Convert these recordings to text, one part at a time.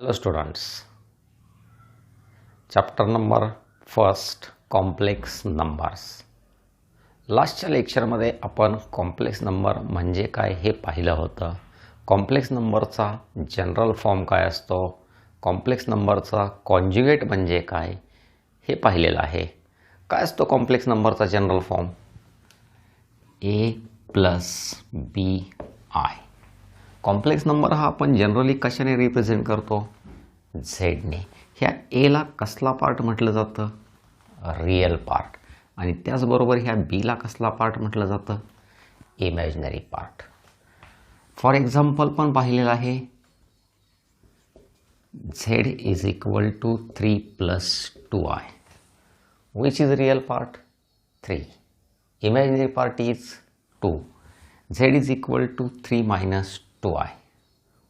Hello students, chapter number first complex numbers. लास्टच्या लेक्चरमध्ये आपण कॉम्प्लेक्स नंबर म्हणजे काय हे पाहिलं होतं. कॉम्प्लेक्स नंबरचा जनरल फॉर्म काय असतो, कॉम्प्लेक्स नंबरचा कॉन्जुगेट म्हणजे काय हे पाहिलेलं आहे. काय असतो कॉम्प्लेक्स नंबरचा general form? A plus b i. Complex number हा आपण जनरली कशाने रिप्रेझेंट करतो? झेडने. ह्या एला कसला पार्ट म्हटलं जातं? Real part. आणि त्याचबरोबर ह्या बीला कसला पार्ट म्हटलं जातं? Imaginary part. फॉर एक्झाम्पल पण पाहिलेलं आहे, Z is equal to 3 plus 2i. Which is real part? 3. Imaginary part is 2. z is equal to 3 minus 2i.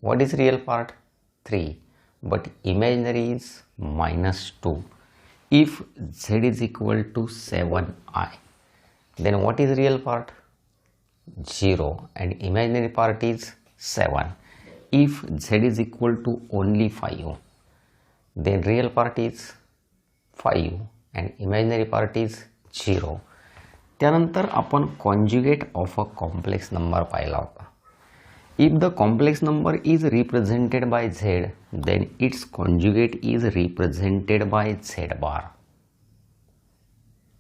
What is real part? 3. But imaginary is minus 2. If z is equal to 7i, then what is real part? 0. And imaginary part is 7. If z is equal to only 5, then real part is 5 and imaginary part is 0. त्यानंतर आपण conjugate of a complex number पाहिला होता. If the complex number is represented by Z, then its conjugate is represented by Z bar.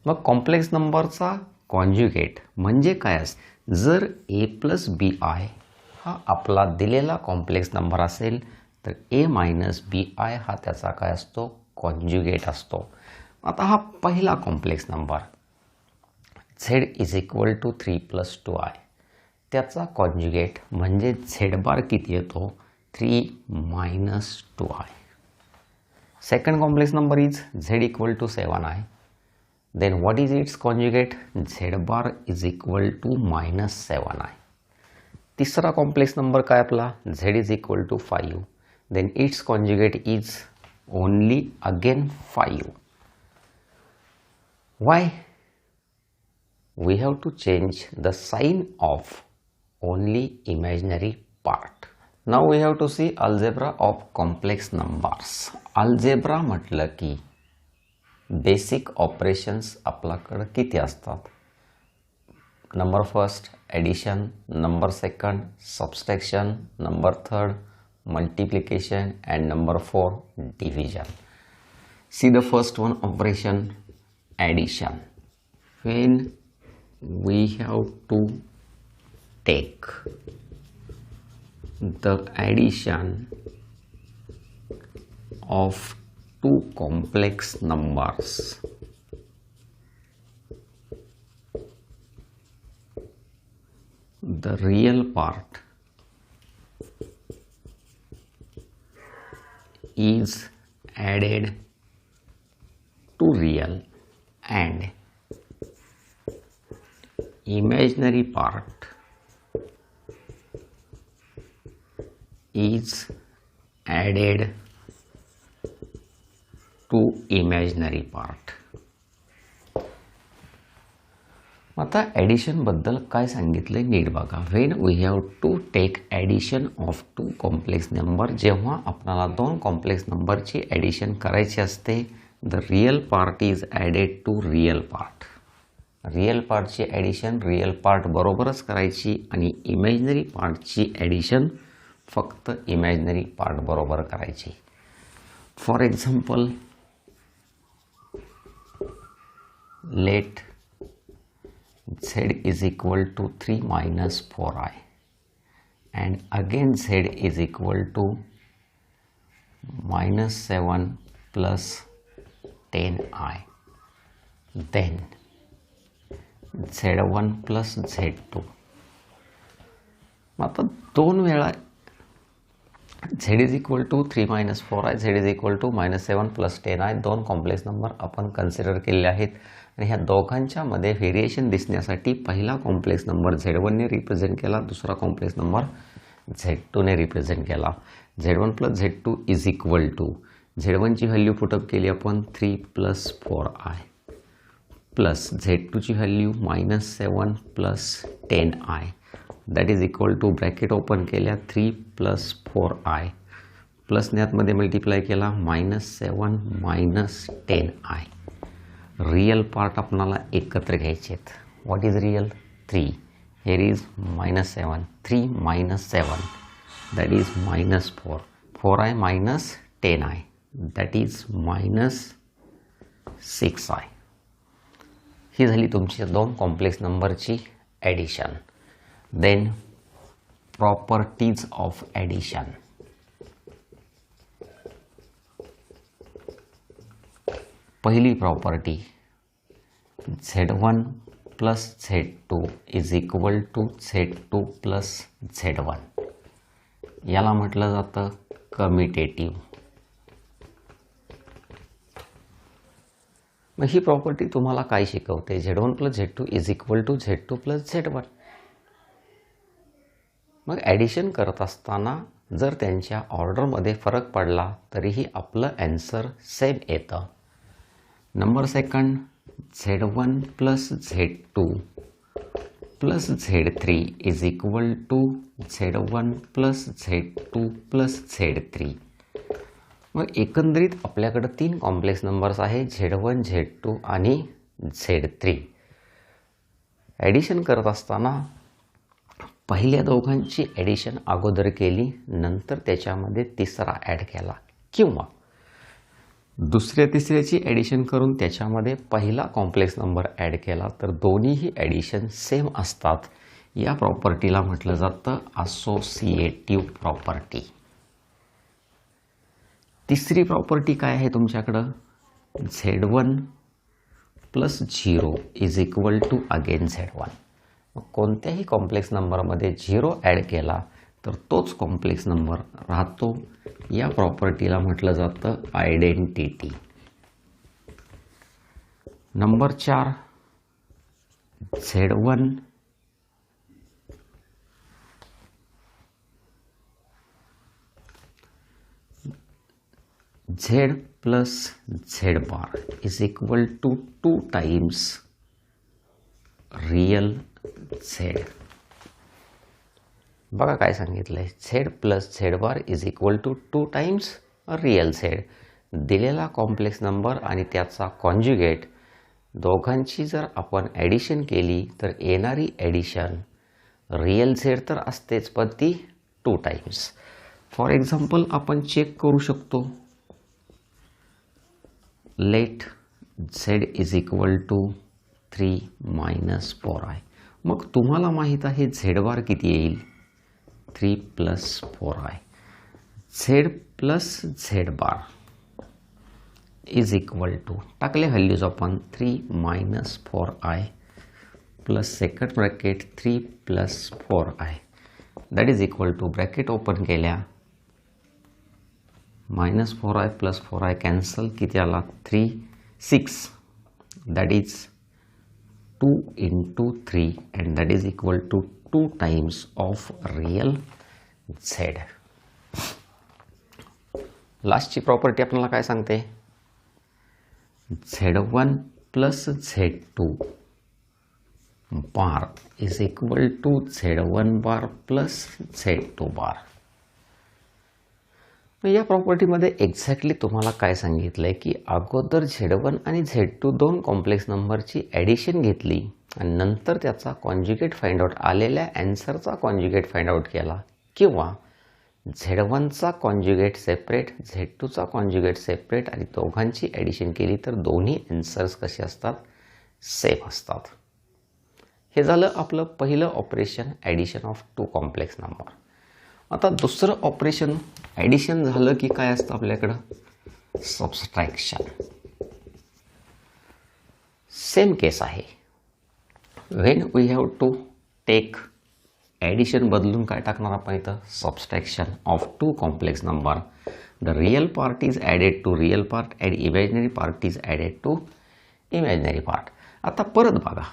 मग complex नंबरचा conjugate म्हणजे काय असते? जर ए प्लस बी आय हा आपला दिलेला कॉम्प्लेक्स नंबर असेल, तर ए मायनस बी आय हा त्याचा काय असतो? कॉन्जुगेट असतो. आता हा पहिला complex number z is equal to 3 plus 2i, त्याचा कॉन्जुगेट म्हणजे झेड बार किती येतो? 3 minus 2i. Second complex number is z equal to 7i. Then what is its conjugate? Z bar is equal to minus 7i. तिसरा complex number काय आपला? z is equal to 5. Then its conjugate is only again 5. Why? We have to change the sign of only imaginary part. Now we have to see algebra of complex numbers. Algebra म्हटलं की basic operations आपल्याकडे किती असतात? Number first addition, number second subtraction, number third multiplication and number 4 division. See the first one, operation addition. When we have to take the addition of two complex numbers, the real part is added to real and imaginary part is added to imaginary part. आता addition बद्दल काय सांगितलंय नीट बघा. When we have to take addition of two complex number, जेव्हा आपल्याला दोन complex नंबरची ॲडिशन करायची असते, the real part is added to real part. Real पार्टची ॲडिशन रियल पार्ट बरोबरच करायची आणि इमॅजिनरी पार्टची ॲडिशन फक्त इमॅजिनरी पार्ट बरोबर करायची. For example, let z is equal to 3 minus 4i and again z is equal to minus 7 plus 10i. Then z1 plus z2. आता दोन वेळा z is equal to 3 minus 4i, z is equal to minus 7 plus 10i दोन complex number आपण consider केलेले आहेत. आणि ह्या दोघांच्या मध्ये व्हेरिएशन दिसण्यासाठी पहिला कॉम्प्लेक्स नंबर z1ने रिप्रेझेंट केला, दुसरा कॉम्प्लेक्स नंबर z2ने रिप्रेझेंट केला. z1 plus z2 is equal to z1ची व्हॅल्यू पुटअप केली आपण 3 प्लस 4i प्लस z2ची value minus 7 plus 10i, that is equal to bracket open केल्या 3 प्लस 4i प्लसने आतमध्ये मल्टिप्लाय केला -7 - 10i. रियल पार्ट आपणाला एकत्र घ्यायचे आहेत. What is real? 3. Here is -7. 3 - 7 that is -4. 4i - 10i that is -6i. ही झाली तुमची दोन कॉम्प्लेक्स नंबरची addition. Then properties of addition. पहिली property, Z1 plus Z2 is equal to Z2 plus Z1. याला म्हटलं जातं कम्युटेटिव्ह. मग ही प्रॉपर्टी तुम्हाला काय शिकवते? Z1 plus Z2 is equal to Z2 plus Z1. मग ॲडिशन करत असताना जर त्यांच्या ऑर्डरमध्ये फरक पडला तरीही आपलं ॲन्सर सेम येतं. Number second, Z1 plus Z2 plus Z3 is equal to Z1 plus Z2 plus Z3. मग एकंदरीत आपल्याकडं 3 कॉम्प्लेक्स नंबर्स आहे, Z1, Z2 आणि Z3. ॲडिशन करत असताना पहिल्या दोघांची ॲडिशन अगोदर केली, नंतर त्याच्यामध्ये तिसरा ॲड केला, किंवा दुसऱ्या तिसऱ्याची ॲडिशन करून त्याच्यामध्ये पहिला कॉम्प्लेक्स नंबर ॲड केला, तर दोन्हीही ॲडिशन सेम असतात. या प्रॉपर्टीला म्हटलं जातं असोसिएटिव्ह प्रॉपर्टी. तिसरी प्रॉपर्टी काय आहे तुमच्याकडं? Z1 plus 0 is equal to again Z1. मग कोणत्याही कॉम्प्लेक्स नंबरमध्ये 0 ॲड केला तर तोच कॉम्प्लेक्स नंबर राहतो. या प्रॉपर्टीला म्हटलं जातं identity. Number 4, Z1 Z plus Z bar is equal to 2 times real Z. बघा काय सांगितलंय, Z plus Z bar is equal to 2 times real Z. दिलेला कॉम्प्लेक्स नंबर आणि त्याचा कॉन्ज्युगेट दोघांची जर आपण ॲडिशन केली तर येणारी ॲडिशन रियल Z तर असतेच, पण ती 2 टाइम्स. फॉर एक्झाम्पल आपण चेक करू शकतो. Let Z is equal to 3 - 4i. मग तुम्हाला माहीत आहे Z बार किती येईल? 3 plus 4i. Z plus Z bar is equal to, टाकले व्हॅल्यूज आपण, 3 - 4i plus second bracket 3 plus 4i that is equal to, bracket open केल्या, -4i प्लस 4i कॅन्सल, किती आला? 3, 6 that is 2 into 3 and that is equal to 2 times of real Z. लास्टची property आपल्याला काय सांगते? Z1 plus Z2 bar is equal to Z1 bar plus Z2 bar. या प्रॉपर्टीमध्ये exactly तुम्हाला काय सांगितलंय की अगोदर Z1 आणि Z2 दोन कॉम्प्लेक्स नंबरची ॲडिशन घेतली आणि नंतर त्याचा कॉन्ज्युगेट फाइंड आउट, आलेल्या ॲन्सरचा कॉन्ज्युगेट फाइंड आउट केला, किंवा Z1चा कॉन्ज्युगेट सेपरेट, Z2चा कॉन्ज्युगेट सेपरेट आणि दोघांची ॲडिशन केली तर दोन्ही ॲन्सर्स कसे असतात? सेम असतात. हे झालं आपलं पहिलं operation, addition of 2 complex number. आता दुसरं ऑपरेशन ॲडिशन झालं की काय असतं आपल्याकडं? सबस्ट्रॅक्शन. सेम केस आहे. When we have to take addition बदलून काय टाकणार आपण इथं? Subtraction of 2 complex number. The real part is added to real part and imaginary part is added to imaginary part. आता परत बघा,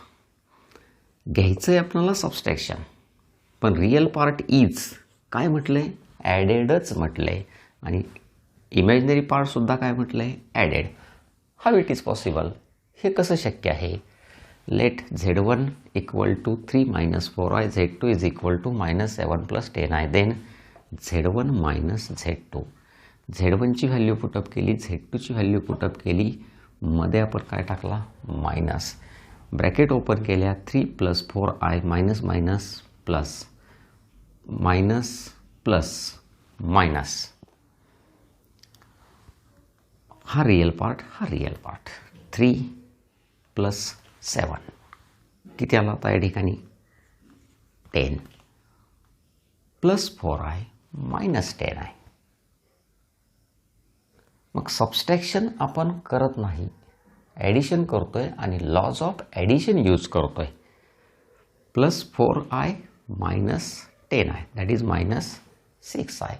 घ्यायचं आहे आपल्याला सबस्ट्रॅक्शन, पण रियल पार्ट इज काय म्हटलंय? ॲडेडच म्हटलंय, आणि इमॅजिनरी पार्टसुद्धा काय म्हटलंय? Added. How it is possible? हे कसं शक्य आहे? Let Z1 equal to 3 - 4i, Z2 is equal to -7 + 10i. Then Z1 - Z2. Z1ची व्हॅल्यू पुटअप केली, Z2ची व्हॅल्यू पुटअप केली, मध्ये आपण काय टाकला मायनस, ब्रॅकेट ओपन केल्या 3 + 4i minus minus plus minus plus minus, हा रियल पार्ट, हा रियल पार्ट. 3 + 7 किती आला आता या ठिकाणी 10 + 4i मायनस 10i. मग सबस्ट्रॅक्शन आपण करत नाही, ॲडिशन करतोय आणि लॉज ऑफ ॲडिशन यूज करतोय. +4i minus 10i that is minus 6i.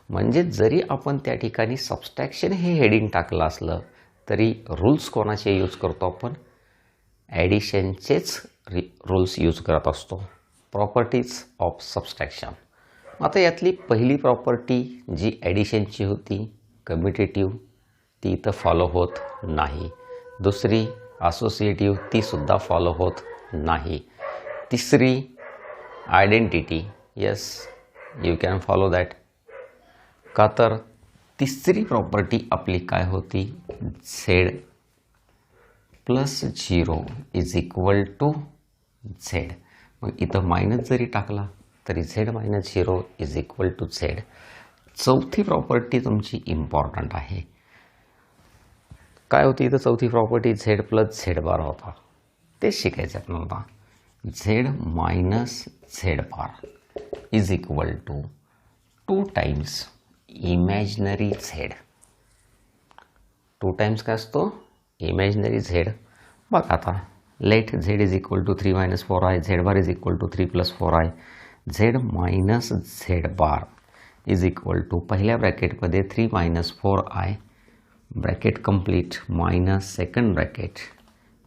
म्हणजे जरी आपण त्या ठिकाणी सबस्ट्रॅक्शन हे हेडिंग टाकलं असलं तरी रूल्स कोणाचे यूज करतो आपण, ॲडिशनचेच रूल्स यूज करत असतो, प्रॉपर्टीज ऑफ सबस्ट्रॅक्शन. आता यातली पहिली प्रॉपर्टी जी ॲडिशनची होती कम्युटेटिव्ह, ती इथं फॉलो होत नाही. दुसरी असोसिएटिव्ह, ती सुद्धा फॉलो होत नाही. तिसरी identity, yes you can follow that. का तर तिसरी प्रॉपर्टी आपली काय होती, Z + 0 = Z. मग इथं मायनस जरी टाकला तरी Z - 0 = Z. चौथी प्रॉपर्टी तुमची इम्पॉर्टंट आहे. काय होती इथं चौथी प्रॉपर्टी, Z + Z होता, तेच शिकायचं आपल्याला. Z - Z = 2 times imaginary Z. 2 times काय असतो, इमॅजिनरी Z. बघ आता late Z = 3 - 4i, Z bar = 3 + 4i, Z - Z bar पहिल्या ब्रॅकेटमध्ये 3 - 4i bracket complete minus second bracket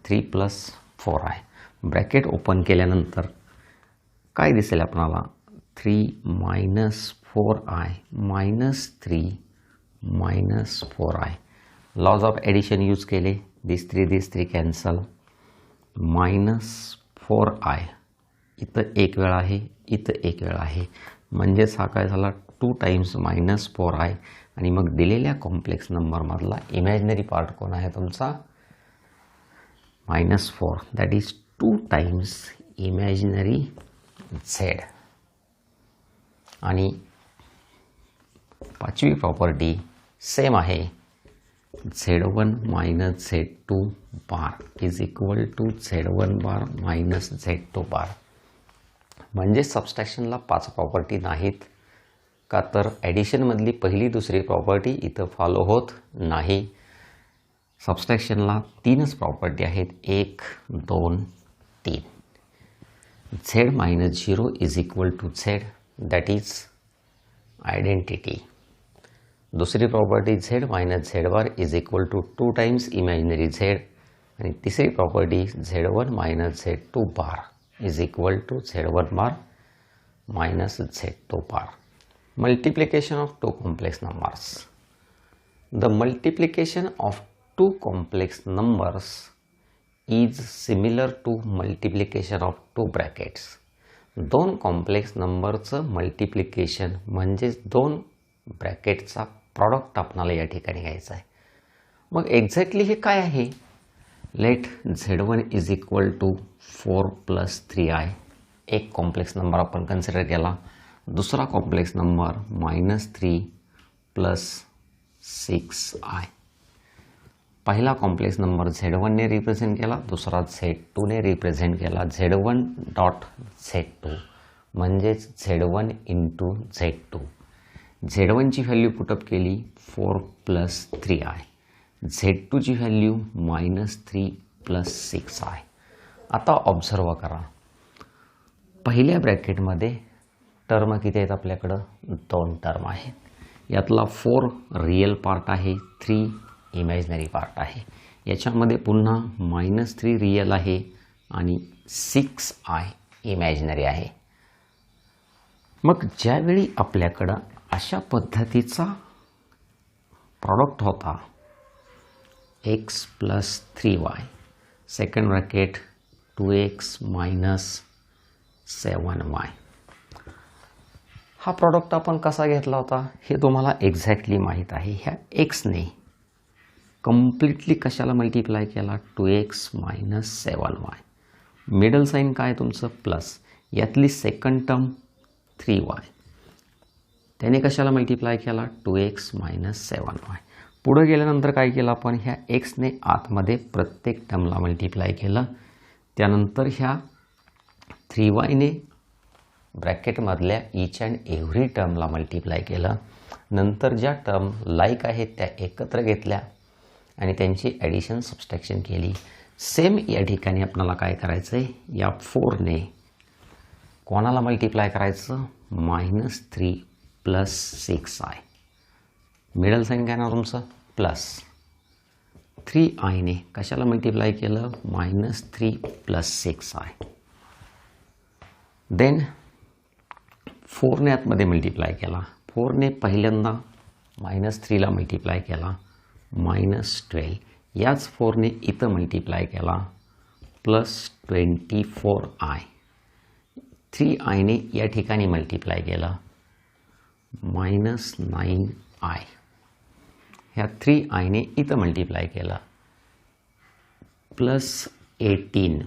3 + 4i. Bracket open केल्यानंतर काय दिसेल आपणाला, 3 - 4i minus 3 - 4i. Laws of addition use केले, दिस 3 कॅन्सल, -4i. इथं एक वेळ आहे, इथं एक वेळ आहे, म्हणजेच हा काय झाला 2 टाइम्स -4i. आणि मग दिलेल्या कॉम्प्लेक्स नंबरमधला इमॅजिनरी पार्ट कोण आहे तुमचा, -4, that is 2 times imaginary Z. आणि पाचवी प्रॉपर्टी सेम आहे, Z1 - Z2 बार = Z1 बार - Z2 बार. म्हणजे सबस्ट्रॅक्शनला 5 प्रॉपर्टी नाहीत, का तर ॲडिशनमधली पहिली दुसरी प्रॉपर्टी इथं फॉलो होत नाही. सबस्ट्रॅक्शनला 3च प्रॉपर्टी आहेत, 1 2 3. Z - 0 = Z, that is identity. दुसरी property Z - Z bar = 2 times imaginary Z. आणि तिसरी property Z1 - Z2 bar = Z1 bar - Z2 bar. Multiplication of 2 complex numbers. The multiplication of 2 complex numbers is similar to multiplication of 2 brackets. 2 complex नंबरचं multiplication म्हणजेच 2 ब्रॅकेटचा product आपणाला या ठिकाणी घ्यायचा आहे. मग एक्झॅक्टली हे काय आहे, लेट Z1 = 4 + 3i. एक कॉम्प्लेक्स नंबर आपण कन्सिडर केला, दुसरा कॉम्प्लेक्स नंबर -3 + 6i. पहिला कॉम्प्लेक्स नंबर Z1 ने रिप्रेझेंट केला, दुसरा Z2 ने रिप्रेझेंट केला. Z1.Z2 म्हणजेच Z1 × Z2. Z1ची व्हॅल्यू पुटअप केली 4 + 3i, Z2ची व्हॅल्यू -3 + 6i. आता ऑब्झर्व करा, पहिल्या ब्रॅकेटमध्ये टर्म किती आहेत आपल्याकडं, 2 टर्म आहेत. यातला 4 रियल पार्ट आहे, 3 इमॅजिनरी पार्ट आहे. याच्यामध्ये पुन्हा -3 रियल आहे आणि 6i इमॅजिनरी आहे. मग ज्यावेळी आपल्याकडं अशा पद्धतीचा प्रॉडक्ट होता, x + 3y, second bracket 2x - 7y, हा प्रॉडक्ट आपण कसा घेतला होता हे तुम्हाला एक्झॅक्टली माहीत आहे. ह्या एक्सने कम्प्लिटली कशाला मल्टिप्लाय केला, 2x minus 7y. Middle sine काय तुमचं प्लस, यातली सेकंड टर्म 3y, त्याने कशाला मल्टिप्लाय केला, 2x मायनस 7y. पुढं गेल्यानंतर काय केलं आपण, ह्या एक्सने आतमध्ये प्रत्येक टर्मला मल्टिप्लाय केलं. त्यानंतर ह्या 3yने ब्रॅकेटमधल्या ईच अँड एव्हरी टर्मला मल्टिप्लाय केलं. नंतर ज्या टर्म लाईक आहेत त्या एकत्र घेतल्या आणि त्यांची ॲडिशन सबस्ट्रॅक्शन केली. सेम या ठिकाणी आपल्याला काय करायचं आहे, या 4ने कोणाला मल्टिप्लाय करायचं, -3 + 6i. मिडल साईन काय ना तुमचं प्लस. 3iने कशाला मल्टिप्लाय केलं, -3 + 6i. देन 4ने आतमध्ये मल्टिप्लाय केला. 4ने पहिल्यांदा -3ला मल्टिप्लाय केला, -12. याच 4ने इथं मल्टिप्लाय केला, +24i. 3iने या ठिकाणी मल्टिप्लाय केलं, -9i. ह्या 3iने इथं मल्टिप्लाय केलं, +18.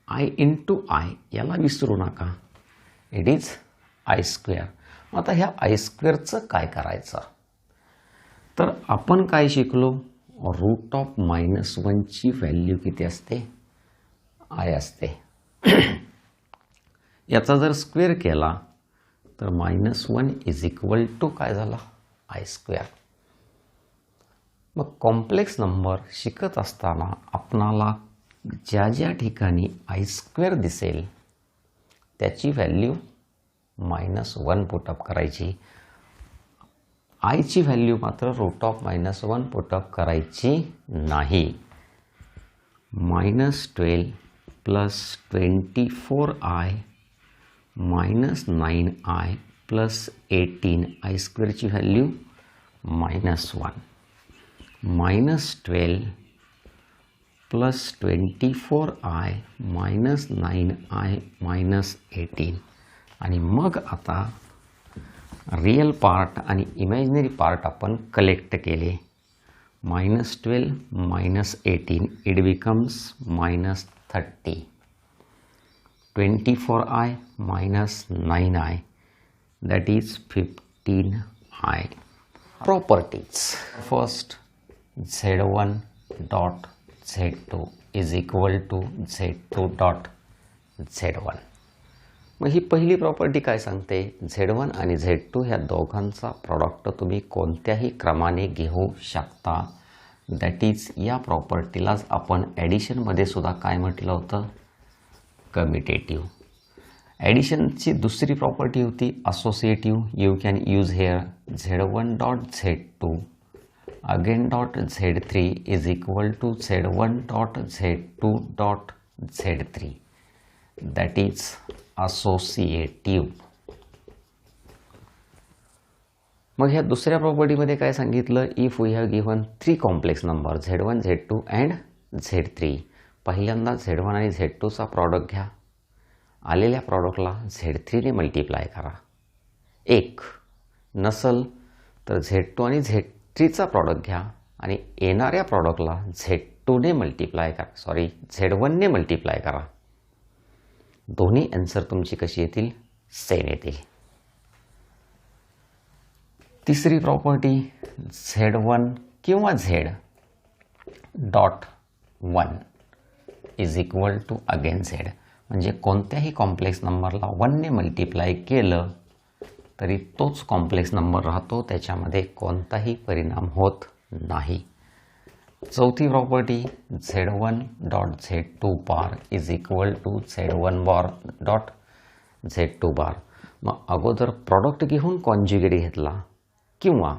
i इंटू i याला विसरू नका, इट इज i². आता ह्या i² काय करायचं, तर आपण काय शिकलो, √−1ची व्हॅल्यू किती असते, i असते. याचा जर स्क्वेअर केला तर -1 = काय झाला, i². मग कॉम्प्लेक्स नंबर शिकत असताना आपणाला ज्या ज्या ठिकाणी i² दिसेल त्याची व्हॅल्यू -1 पुटअप करायची. आयची व्हॅल्यू मात्र √−1 पुटअप करायची नाही. -12 + 24i -9i + 18 i² ची व्हॅल्यू -1. -12 + 24i -9i - 18. आणि मग आता रियल पार्ट आणि इमॅजिनरी पार्ट आपण कलेक्ट केले. -12 - 18 it becomes -30. 24i - 9i that is 15i. Properties. First, z1 dot z2 is equal to z2 dot z1. मग ही पहिली प्रॉपर्टी काय सांगते, z1 आणि z2 ह्या दोघांचा प्रॉडक्ट तुम्ही कोणत्याही क्रमाने घेऊ शकता. दॅट इज या प्रॉपर्टीलाच आपण ॲडिशनमध्ये सुद्धा काय म्हटलं होतं, कम्युटेटिव्ह. ॲडिशनची दुसरी प्रॉपर्टी होती associative. You can use here z1 dot z2 again dot z3 is equal to z1 dot z2 dot z3. That is associative. मग ह्या दुसऱ्या प्रॉपर्टीमध्ये काय सांगितलं, if we have given 3 complex number z1 z2 and z3. पहिल्यांदा z1 आणि z2चा product घ्या, आलेल्या प्रॉडक्टला z3ने मल्टिप्लाय करा. एक नसल तर z2 आणि z3चा प्रॉडक्ट घ्या आणि येणाऱ्या प्रॉडक्टला z2ने मल्टिप्लाय करा, z1ने मल्टिप्लाय करा. दोन्ही आन्सर तुमची कशी येतील, सेम येतील. तिसरी प्रॉपर्टी, z1 किंवा z dot 1 is equal to again z. म्हणजे कोणत्याही कॉम्प्लेक्स नंबरला 1ने मल्टिप्लाय केलं तरी तोच कॉम्प्लेक्स नंबर राहतो, त्याच्यामध्ये कोणताही परिणाम होत नाही. चौथी property, z1 dot z2 bar is equal to z1 bar dot z2 bar. मग अगोदर प्रॉडक्ट घेऊन कॉन्ज्युगेट घेतला किंवा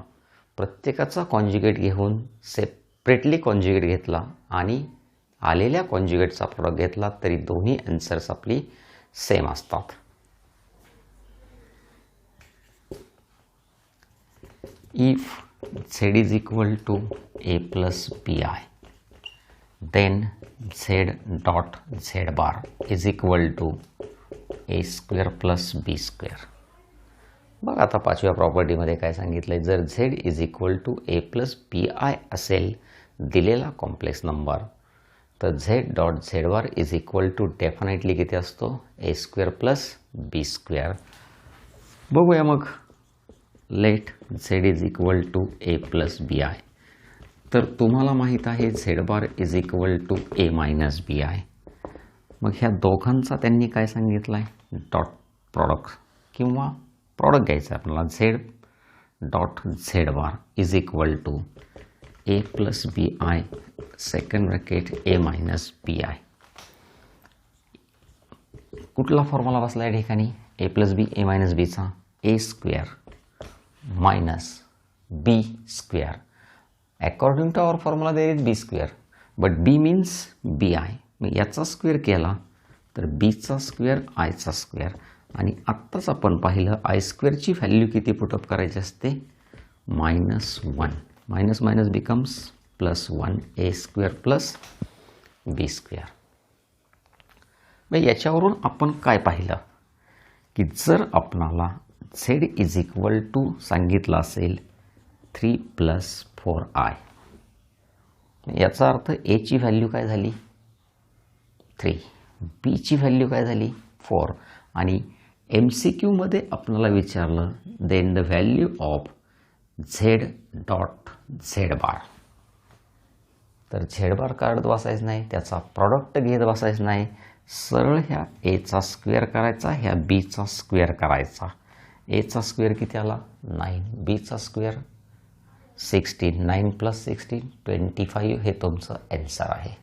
प्रत्येकाचा कॉन्ज्युगेट घेऊन सेपरेटली कॉन्ज्युगेट घेतला आणि आलेल्या कॉन्ज्युगेटचा प्रॉडक्ट घेतला तरी दोन्ही आन्सर्स आपली सेम असतात. If z is equal to a plus bi, then z dot z bar is equal to a square plus b square. बघा आता पाचव्या प्रॉपर्टीमध्ये काय सांगितलं आहे, जर z is equal to a plus b i असेल दिलेला कॉम्प्लेक्स नंबर, तर z dot z bar is equal to definitely किती असतो, a square plus b square. बघूया मग, let z is equal to a plus b i. तर तुम्हाला माहीत आहे z bar is equal to a minus b i. मग ह्या दोघांचा त्यांनी काय सांगितलं आहे, डॉट प्रॉडक्ट किंवा प्रॉडक्ट घ्यायचं आहे आपल्याला. Z dot z bar is equal to a plus b i second bracket a minus b i. कुठला फॉर्म्युला बसला या ठिकाणी, a plus b a minus बीचा, a square minus b square. According to our formula there is b square, but b means b i. मग याचा square केला तर बीचा स्क्वेअर आयचा स्क्वेअर. आणि आत्ताच आपण पाहिलं आय स्क्वेअरची व्हॅल्यू किती पुटअप करायची असते, -1. मायनस मायनस बिकम्स +1 ए स्क्वेअर प्लस बी स्क्वेअर. मग याच्यावरून आपण काय पाहिलं की जर आपणाला झेड इज इक्वल टू सांगितलं असेल 3 + 4i, याचा अर्थ एची व्हॅल्यू काय झाली 3, बीची व्हॅल्यू काय झाली 4. आणि MCQमध्ये आपल्याला विचारलं then the value of z dot z bar. तर झेड बार काढत बसायचं नाही, त्याचा प्रॉडक्ट घेत बसायचं नाही, सरळ ह्या एचा स्क्वेअर करायचा, ह्या बीचा स्क्वेअर करायचा. एचा स्क्वेअर किती आला 9, बीचा स्क्वेअर 16, 9 + 16 25 हे तुमचं ॲन्सर आहे.